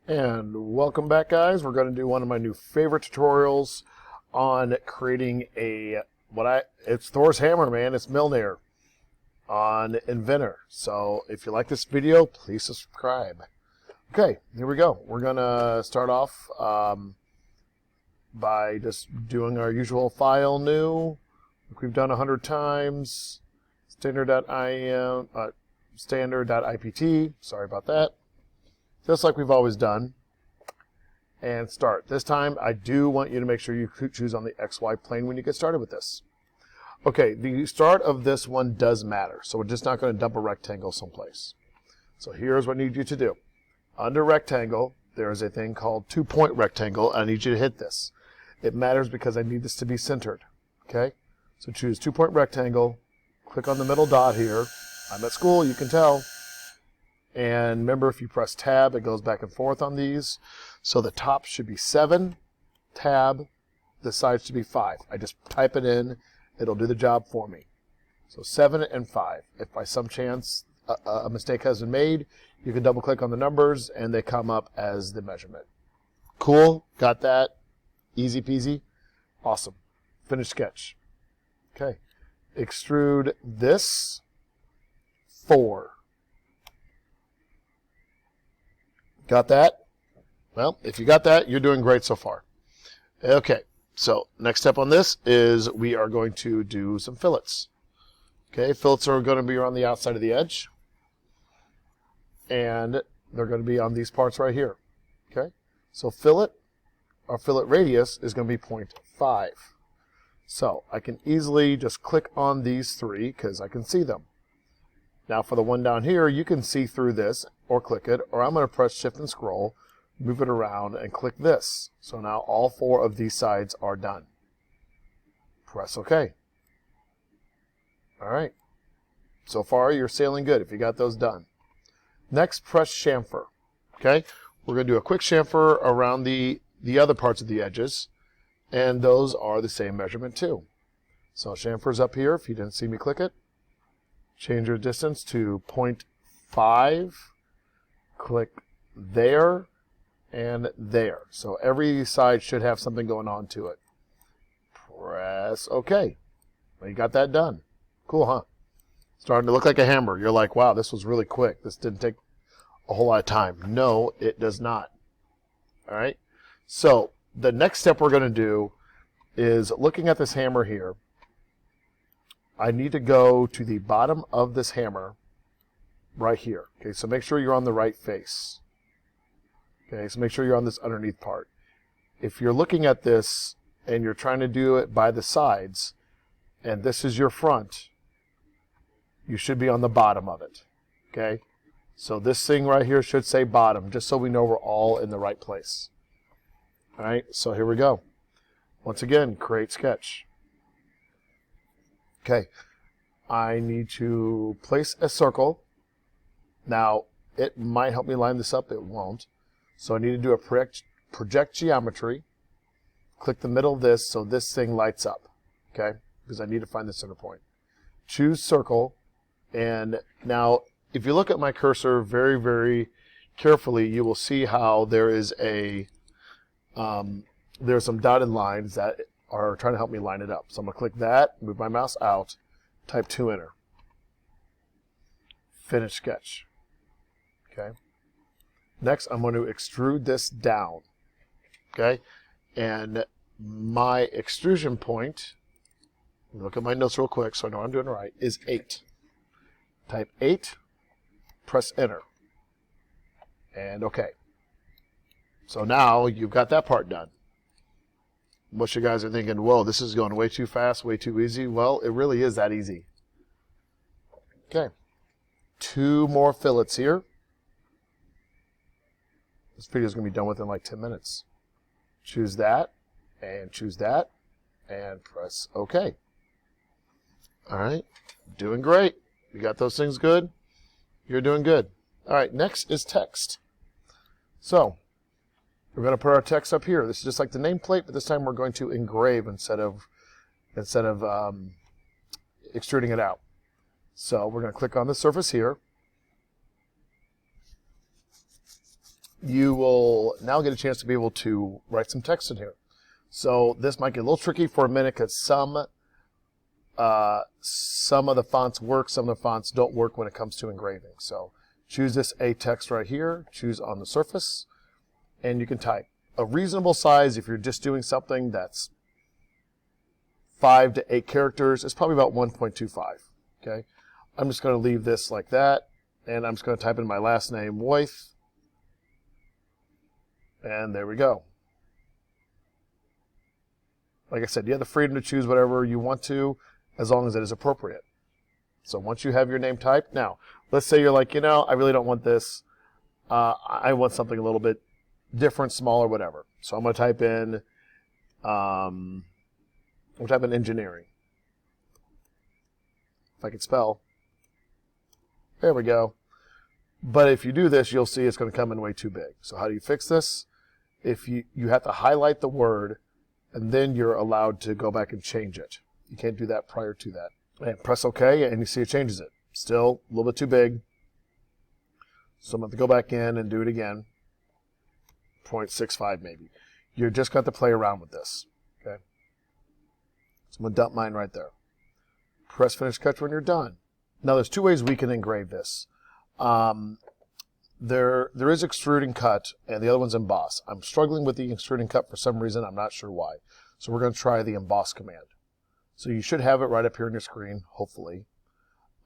And welcome back, guys. We're going to do one of my new favorite tutorials on creating it's Thor's hammer, man. It's Mjolnir on Inventor. So if you like this video, please subscribe. Okay, here we go. We're going to start off by just doing our usual file new, like we've done 100 times, standard.ipt, sorry about that. Just like we've always done, and start. This time, I do want you to make sure you choose on the XY plane when you get started with this. Okay, the start of this one does matter, so we're just not going to dump a rectangle someplace. So here's what I need you to do. Under rectangle, there is a thing called 2-point rectangle. I need you to hit this. It matters because I need this to be centered. Okay, so choose 2-point rectangle, click on the middle dot here. I'm at school, you can tell. And remember, if you press tab, it goes back and forth on these. So the top should be 7, tab, the sides should be 5. I just type it in, it'll do the job for me. So 7 and 5. If by some chance a mistake has been made, you can double click on the numbers and they come up as the measurement. Cool, got that? Easy peasy? Awesome. Finish sketch. Okay. Extrude this 4. Got that? Well, if you got that, you're doing great so far. Okay, so next step on this is we are going to do some fillets. Okay, fillets are going to be around the outside of the edge. And they're going to be on these parts right here. Okay, so fillet radius is going to be 0.5. So I can easily just click on these 3 because I can see them. Now for the one down here, you can see through this or click it, or I'm going to press shift and scroll, move it around and click this. So now all 4 of these sides are done. Press OK. All right. So far you're sailing good if you got those done. Next, press chamfer. Okay. We're going to do a quick chamfer around the other parts of the edges, and those are the same measurement too. So chamfer's up here if you didn't see me click it. Change your distance to 0.5, click there and there. So every side should have something going on to it. Press OK. Well, you got that done. Cool, huh? Starting to look like a hammer. You're like, wow, this was really quick. This didn't take a whole lot of time. No, it does not. All right. So the next step we're going to do is looking at this hammer here. I need to go to the bottom of this hammer right here. Okay, so make sure you're on the right face. Okay, so make sure you're on this underneath part. If you're looking at this and you're trying to do it by the sides, and this is your front, you should be on the bottom of it. Okay, so this thing right here should say bottom, just so we know we're all in the right place. All right, so here we go. Once again, create sketch. Okay, I need to place a circle. Now, it might help me line this up, it won't. So I need to do a project geometry. Click the middle of this so this thing lights up, okay? Because I need to find the center point. Choose circle, and now if you look at my cursor very, very carefully, you will see how there is there's some dotted lines that are trying to help me line it up. So I'm going to click that, move my mouse out, type 2 enter. Finish sketch. Okay. Next, I'm going to extrude this down. Okay. And my extrusion point, look at my notes real quick so I know I'm doing it right, is 8. Type 8, press enter. And OK. So now you've got that part done. Most of you guys are thinking, whoa, this is going way too fast, way too easy. Well, it really is that easy. Okay. 2 more fillets here. This video is going to be done within like 10 minutes. Choose that, and press OK. All right. Doing great. You got those things good? You're doing good. All right, next is text. So we're going to put our text up here. This is just like the nameplate, but this time we're going to engrave instead of extruding it out. So we're going to click on the surface here. you will now get a chance to be able to write some text in here. So this might get a little tricky for a minute because some of the fonts work, some of the fonts don't work when it comes to engraving. So choose this A text right here, choose on the surface, and you can type. A reasonable size, if you're just doing something that's 5 to 8 characters, is probably about 1.25. Okay, I'm just going to leave this like that, and I'm just going to type in my last name, Wythe, and there we go. Like I said, you have the freedom to choose whatever you want to, as long as it is appropriate. So once you have your name typed, now, let's say you're like, I really don't want this. I want something a little bit different, smaller, whatever. So I'm going to type in, engineering. If I can spell. There we go. But if you do this, you'll see it's going to come in way too big. So how do you fix this? If you have to highlight the word, and then you're allowed to go back and change it. You can't do that prior to that. And press OK, and you see it changes it. Still a little bit too big. So I'm going to go back in and do it again. 0.65 maybe. You're just going to have to play around with this. Okay. So I'm going to dump mine right there. Press Finish Cut when you're done. Now there's two ways we can engrave this. There is Extrude and Cut, and the other one's Emboss. I'm struggling with the Extrude and Cut for some reason. I'm not sure why. So we're going to try the Emboss command. So you should have it right up here on your screen, hopefully.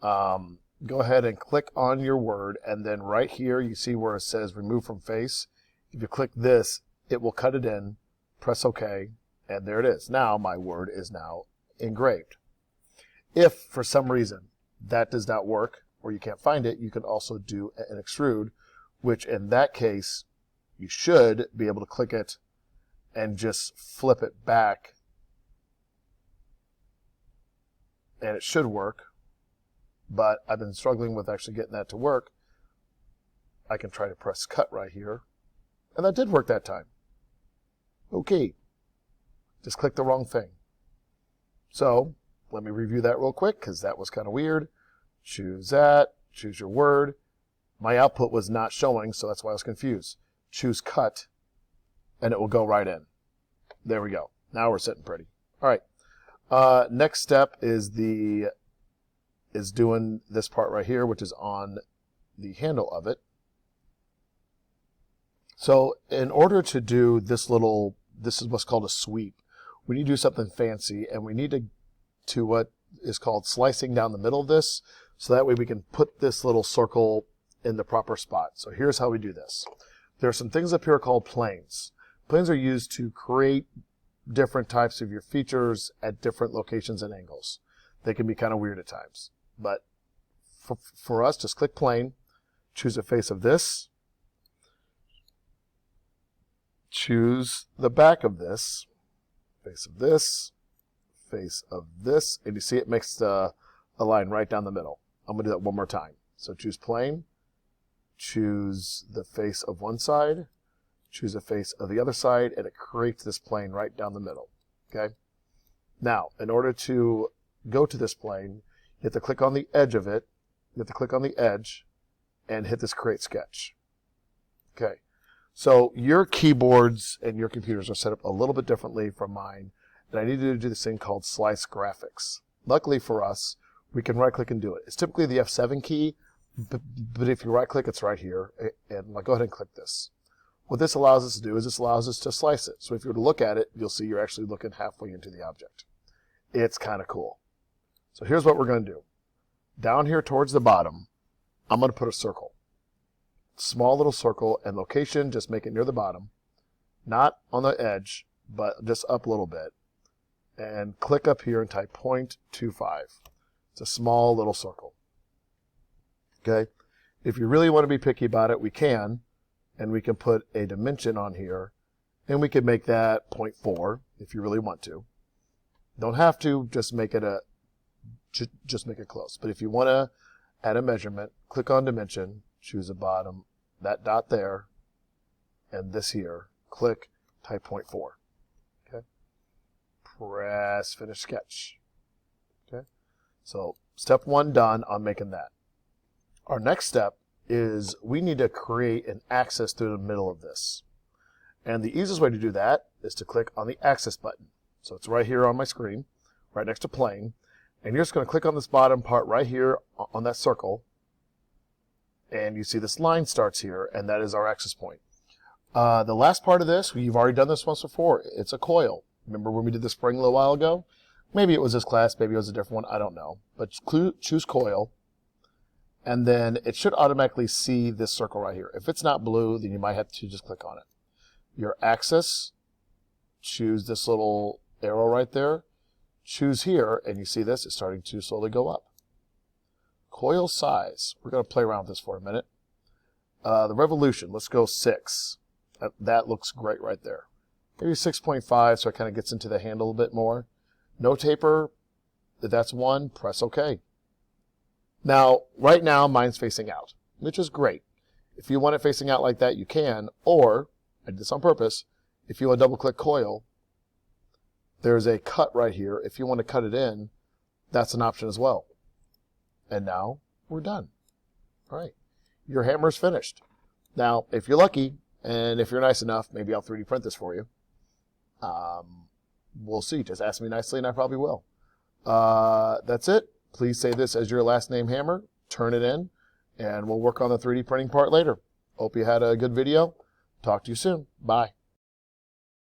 Go ahead and click on your word, and then right here you see where it says Remove from Face. If you click this, it will cut it in. Press OK, and there it is. Now my word is now engraved. If for some reason that does not work, or you can't find it, you can also do an extrude, which in that case, you should be able to click it and just flip it back, and it should work. But I've been struggling with actually getting that to work. I can try to press cut right here, and that did work that time. Okay, just click the wrong thing. So let me review that real quick because that was kind of weird. Choose that, choose your word. My output was not showing, so that's why I was confused. Choose cut, and it will go right in. There we go. Now we're sitting pretty. All right. Next step is doing this part right here, which is on the handle of it. So in order to do this is what's called a sweep. We need to do something fancy, and we need to what is called slicing down the middle of this, so that way we can put this little circle in the proper spot. So here's how we do this. There are some things up here called planes. Planes are used to create different types of your features at different locations and angles. They can be kind of weird at times. But for us, just click plane, choose a face of this, choose the back of this, face of this, face of this, and you see it makes a line right down the middle. I'm going to do that one more time. So choose plane, choose the face of one side, choose the face of the other side, and it creates this plane right down the middle. Okay. Now, in order to go to this plane, you have to click on the edge of it. You have to click on the edge and hit this Create Sketch. Okay. So your keyboards and your computers are set up a little bit differently from mine, and I needed to do this thing called Slice Graphics. Luckily for us, we can right-click and do it. It's typically the F7 key, but if you right-click, it's right here. And go ahead and click this. What this allows us to do is this allows us to slice it. So if you were to look at it, you'll see you're actually looking halfway into the object. It's kind of cool. So here's what we're going to do. Down here towards the bottom, I'm going to put a circle. Small little circle, and location, just make it near the bottom. Not on the edge, but just up a little bit. And click up here and type 0.25. It's a small little circle. Okay? If you really want to be picky about it, we can. And we can put a dimension on here. And we can make that 0.4 if you really want to. Don't have to, just make it close. But if you want to add a measurement, click on dimension, choose the bottom, that dot there, and this here. Click, type 0.4. Okay? Press Finish Sketch. Okay? So step one done on making that. Our next step is we need to create an axis through the middle of this. And the easiest way to do that is to click on the axis button. So it's right here on my screen, right next to plane. And you're just going to click on this bottom part right here on that circle. And you see this line starts here, and that is our axis point. The last part of this, you've already done this once before. It's a coil. Remember when we did the spring a little while ago? Maybe it was this class, maybe it was a different one, I don't know. But choose coil, and then it should automatically see this circle right here. If it's not blue, then you might have to just click on it. Your axis, choose this little arrow right there. Choose here, and you see this, it's starting to slowly go up. Coil size, we're going to play around with this for a minute. The revolution, let's go 6. That looks great right there. Maybe 6.5, so it kind of gets into the handle a bit more. No taper, if that's 1, press OK. Now, right now, mine's facing out, which is great. If you want it facing out like that, you can, or, I did this on purpose, if you want to double-click coil, there's a cut right here. If you want to cut it in, that's an option as well. And now, we're done. All right, your hammer's finished. Now, if you're lucky, and if you're nice enough, maybe I'll 3D print this for you. We'll see. Just ask me nicely, and I probably will. That's it. Please say this as your last name hammer. Turn it in, and we'll work on the 3D printing part later. Hope you had a good video. Talk to you soon. Bye.